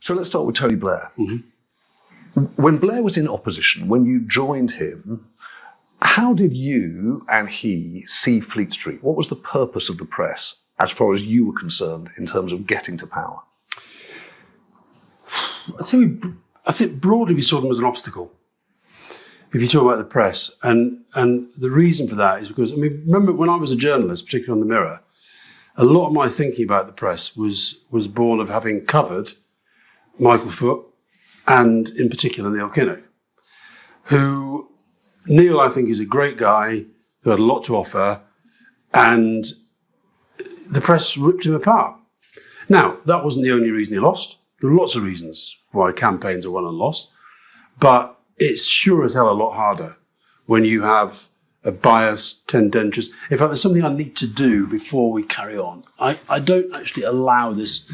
So let's start with Tony Blair. Mm-hmm. When Blair was in opposition, when you joined him, how did you and he see Fleet Street? What was the purpose of the press as far as you were concerned in terms of getting to power? I think broadly we saw them as an obstacle. If you talk about the press, and the reason for that is because, remember when I was a journalist, particularly on the Mirror, a lot of my thinking about the press was born of having covered Michael Foot and, in particular, Neil Kinnock, who, Neil, I think, is a great guy who had a lot to offer, and the press ripped him apart. Now, that wasn't the only reason he lost. There were lots of reasons why campaigns are won and lost, but it's sure as hell a lot harder when you have a biased, tendentious... In fact, there's something I need to do before we carry on. I don't actually allow this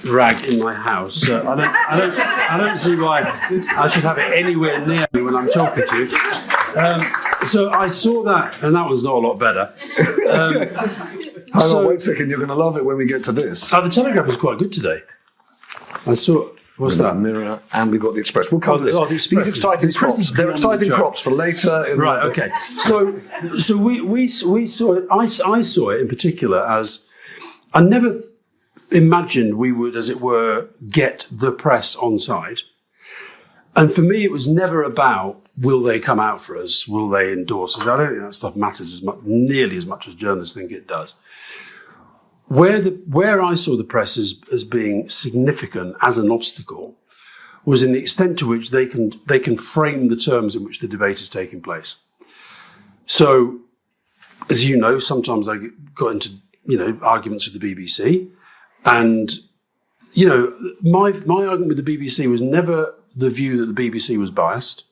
rag in my house. So I don't see why I should have it anywhere near me when I'm talking to you. So I saw that, and that was not a lot better. Hang on, wait a second. You're going to love it when we get to this. The Telegraph was quite good today. I saw... What's that? Mirror, and we've got the Express. We'll come to this. These exciting props. They're exciting props for later. Right. Okay. So we saw it. I saw it in particular as I never imagined we would, as it were, get the press on side. And for me, it was never about will they come out for us, will they endorse us. I don't think that stuff matters nearly as much as journalists think it does. Where I saw the press as being significant as an obstacle was in the extent to which they can frame the terms in which the debate is taking place. So, as you know, sometimes I got into arguments with the BBC, and my argument with the BBC was never the view that the BBC was biased,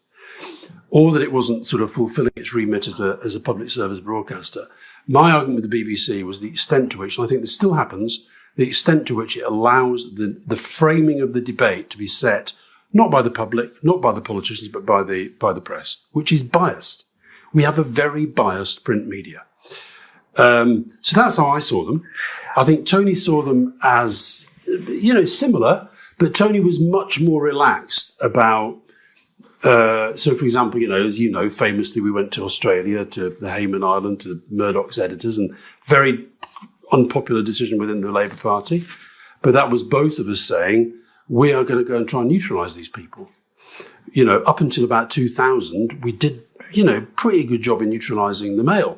or that it wasn't sort of fulfilling its remit as a public service broadcaster. My argument with the BBC was the extent to which, and I think this still happens, the extent to which it allows the framing of the debate to be set not by the public, not by the politicians, but by the press, which is biased. We have a very biased print media. So that's how I saw them. I think Tony saw them as, similar, but Tony was much more relaxed about... So, for example, as you know, famously we went to Australia, to the Hayman Island, to Murdoch's editors, and very unpopular decision within the Labour Party. But that was both of us saying, we are going to go and try and neutralise these people. Up until about 2000, we did, pretty good job in neutralising the Mail.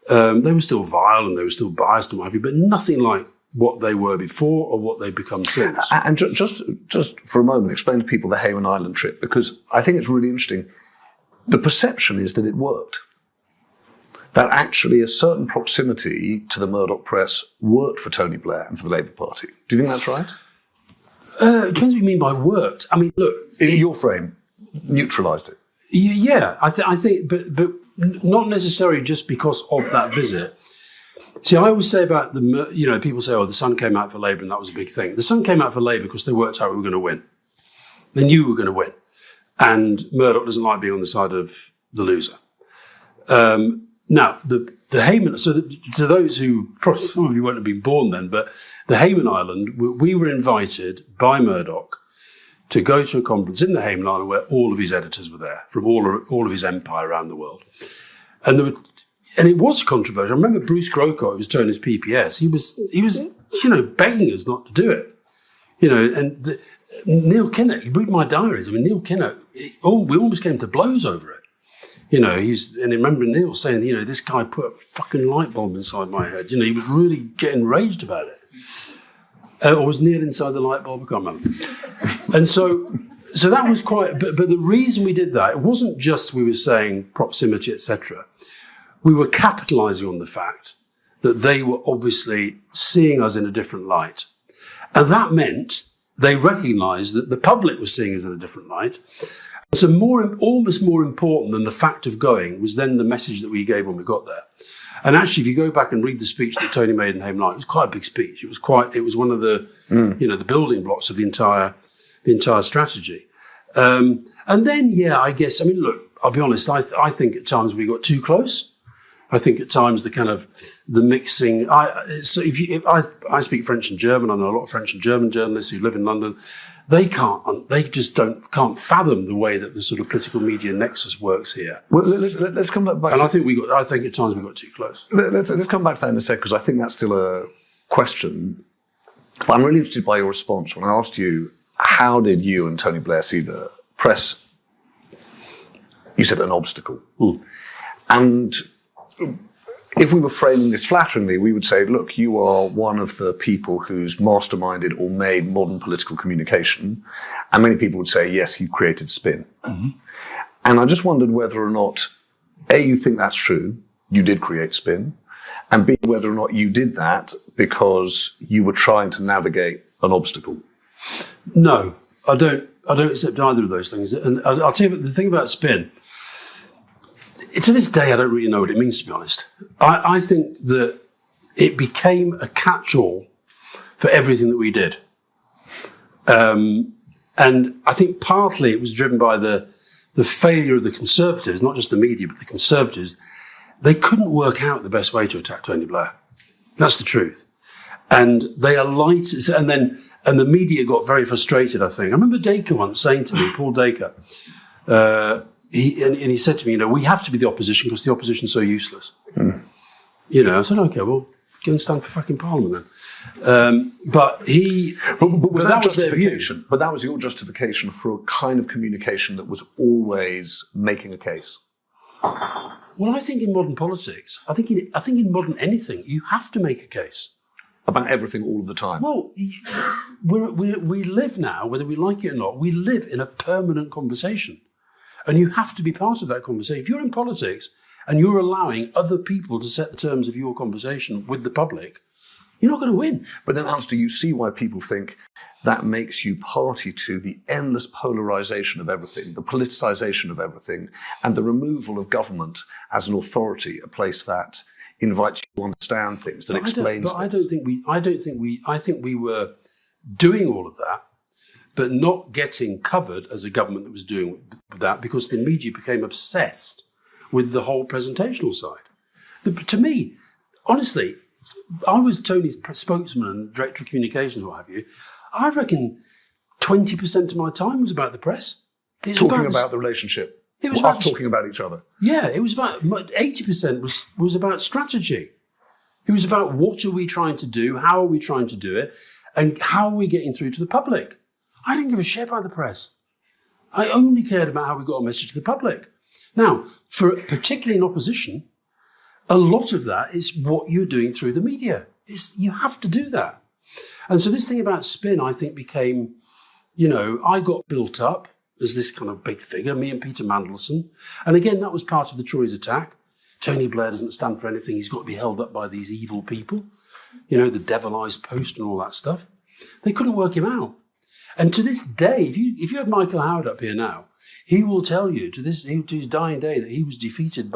They were still vile and they were still biased and what have you, but nothing like what they were before or what they've become since. And just for a moment, explain to people the Hayman Island trip, because I think it's really interesting. The perception is that it worked. That actually a certain proximity to the Murdoch press worked for Tony Blair and for the Labour Party. Do you think that's right? It depends what you mean by worked. Look... In your frame, neutralised it. Yeah, I think, but not necessarily just because of that visit. See, I always say about people say, the Sun came out for Labour and that was a big thing. The Sun came out for Labour because they worked out we were going to win. They knew we were going to win. And Murdoch doesn't like being on the side of the loser. Now, the Hayman, to those who, probably some of you won't have been born then, but the Hayman Island, we were invited by Murdoch to go to a conference in the Hayman Island where all of his editors were there, from all of his empire around the world. And it was controversial. I remember Bruce Grocott, who was Tony's PPS, he was begging us not to do it. And Neil Kinnock, you read my diaries, Neil Kinnock, we almost came to blows over it. And I remember Neil saying, this guy put a fucking light bulb inside my head. He was really getting enraged about it. Or was Neil inside the light bulb? I can't remember. And so that was quite, but the reason we did that, it wasn't just we were saying proximity, etc. We were capitalising on the fact that they were obviously seeing us in a different light. And that meant they recognised that the public was seeing us in a different light. So almost more important than the fact of going was then the message that we gave when we got there. And actually, if you go back and read the speech that Tony made in Hayman Island, it was quite a big speech. It was one of the, the building blocks of the entire strategy. And then, I guess, look, I'll be honest, I think at times we got too close. I think at times the mixing. I speak French and German. I know a lot of French and German journalists who live in London. They just can't fathom the way that the sort of political media nexus works here. Well, let's come back. And I think at times we got too close. Let's come back to that in a sec, because I think that's still a question. But I'm really interested by your response when I asked you, how did you and Tony Blair see the press? You said an obstacle. And if we were framing this flatteringly, we would say, look, you are one of the people who's masterminded or made modern political communication. And many people would say, yes, you created spin. Mm-hmm. And I just wondered whether or not, A, you think that's true, you did create spin, and B, whether or not you did that because you were trying to navigate an obstacle. No, I don't accept either of those things. And I'll tell you the thing about spin. To this day, I don't really know what it means, to be honest. I think that it became a catch-all for everything that we did. And I think partly it was driven by the failure of the Conservatives, not just the media, but the Conservatives. They couldn't work out the best way to attack Tony Blair. That's the truth. And they alighted, and the media got very frustrated, I think. I remember Dacre once saying to me, Paul Dacre, he said to me, we have to be the opposition because the opposition's so useless. I said, okay, well, go and stand for fucking Parliament then. But that was their view. But that was your justification for a kind of communication that was always making a case. Well, I think in modern politics, I think in modern anything, you have to make a case. About everything all of the time. Well, we live now, whether we like it or not, we live in a permanent conversation. And you have to be part of that conversation. If you're in politics and you're allowing other people to set the terms of your conversation with the public, you're not going to win. But then, Alastair, you see why people think that makes you party to the endless polarisation of everything, the politicisation of everything, and the removal of government as an authority, a place that invites you to understand things, that explains things. I think we were doing all of that, but not getting covered as a government that was doing that because the media became obsessed with the whole presentational side. To me, honestly, I was Tony's spokesman and director of communications, what have you. I reckon 20% of my time was about the press. Talking about the relationship. It was us talking about each other. Yeah, it was about 80% was about strategy. It was about what are we trying to do, how are we trying to do it, and how are we getting through to the public. I didn't give a shit about the press. I only cared about how we got a message to the public. Now, particularly in opposition, a lot of that is what you're doing through the media. You have to do that. And so this thing about spin, I think, became, I got built up as this kind of big figure, me and Peter Mandelson. And again, that was part of the Tortoise attack. Tony Blair doesn't stand for anything. He's got to be held up by these evil people, the devilized post and all that stuff. They couldn't work him out. And to this day, if you had Michael Howard up here now, he will tell you to his dying day that he was defeated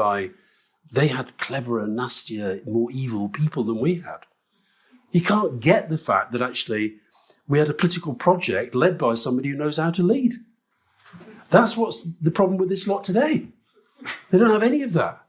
they had cleverer, nastier, more evil people than we had. You can't get the fact that actually we had a political project led by somebody who knows how to lead. That's what's the problem with this lot today. They don't have any of that.